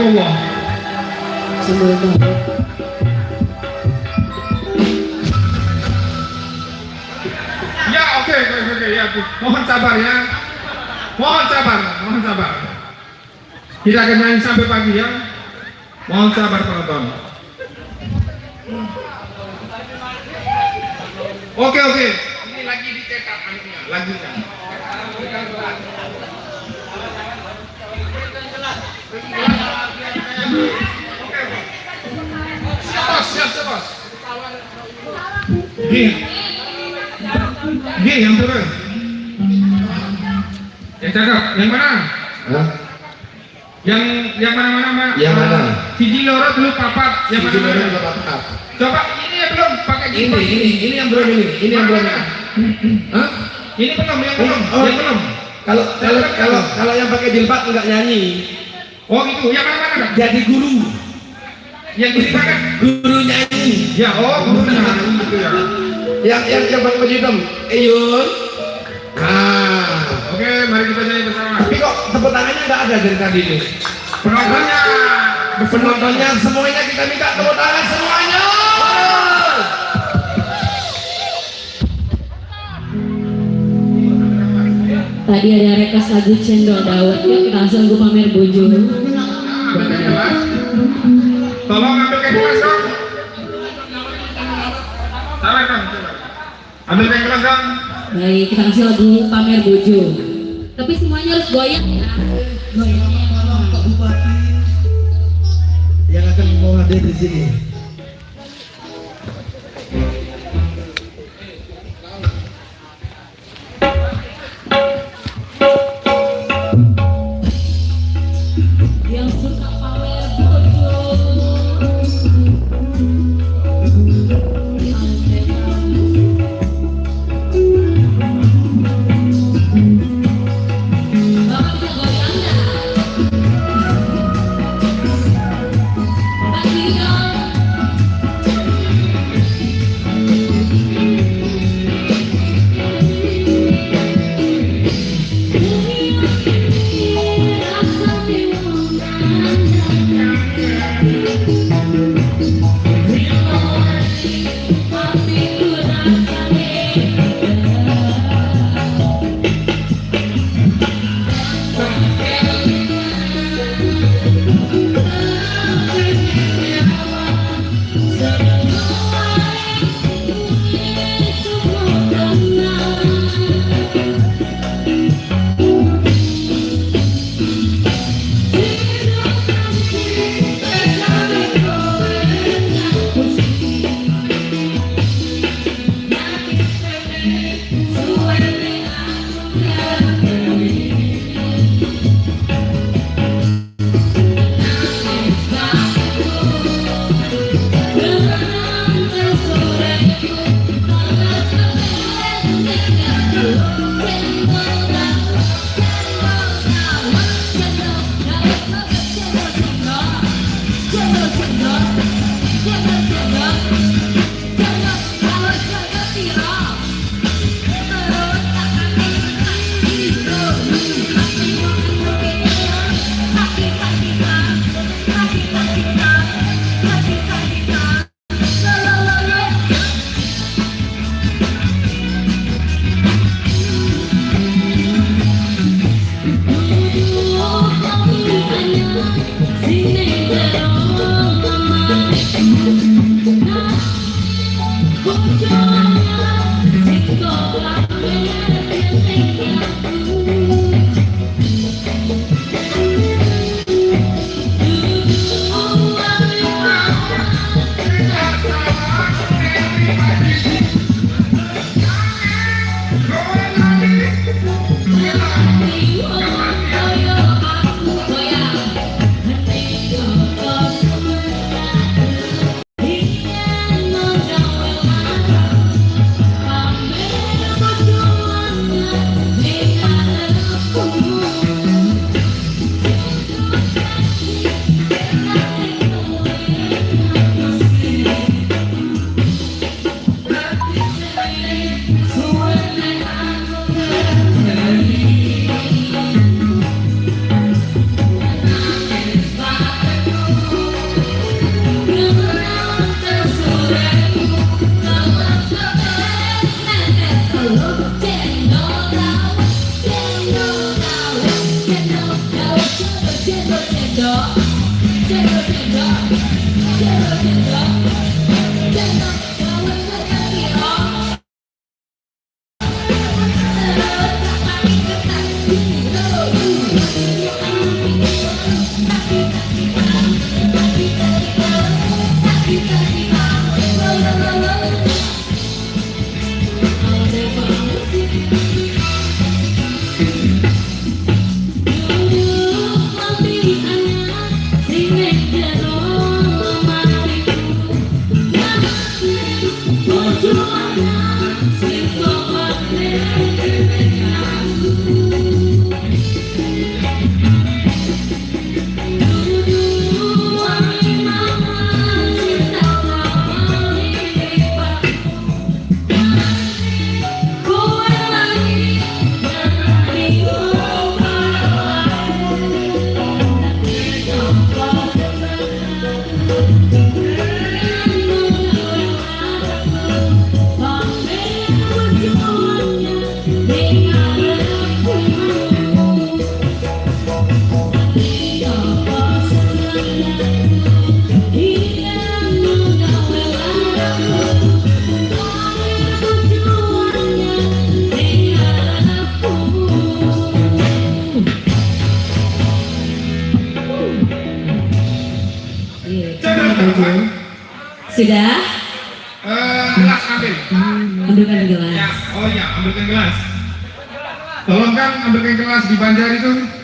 Allah. Ya, oke, ya. Mohon sabar ya. Mohon sabar. Kita akan main sampai pagi ya. Mohon sabar penonton. Oke. Ini lagi dicetak anunya, lagunya. Siap, bos. G yang turun. Yang cakep, yang mana? Hah? Yang mana? Yang mana? Siji loro dulu papat. Yang Siji mana? loro papat. Coba ini ya belum pakai gini. Ini yang belum ini yang belum. Hah? Ini belum, yang belum. Oh. Yang belum. Kalau yang pakai jilbab enggak nyanyi. Oh gitu, yang mana? Jadi guru. Yang gini mana? Guru nyanyi. Ya, guru nyanyi gitu ya. Yang pakai baju hitam. Eyun. Oke, mari kita nyanyi bersama. Tapi kok tepuk tangannya enggak ada dari tadi nih. Penontonnya semuanya kita minta tepuk tangan semuanya. Tadi ada rekas lagu Cendol Dawet, yuk kita langsung gue pamer bojo. Tolong ambil kain gelas dong. Sabar dong, coba. Ambil kain gelas dong. Baik, kita kasih lagu pamer bojo. Tapi semuanya harus goyang ya. Pak Bupati yang akan mau hadir di sini. Yang suka pamer bojo. Bapak bisa goyang nggak? Pasti dong. cendok, cendok, cendok, cendok, cendok, cendok, bawa saya kira. Sudah? Gelas ambil. Ambilkan Ya, gelas. oh iya, ambilkan gelas. Tolong kan ambilkan gelas di Banjar itu.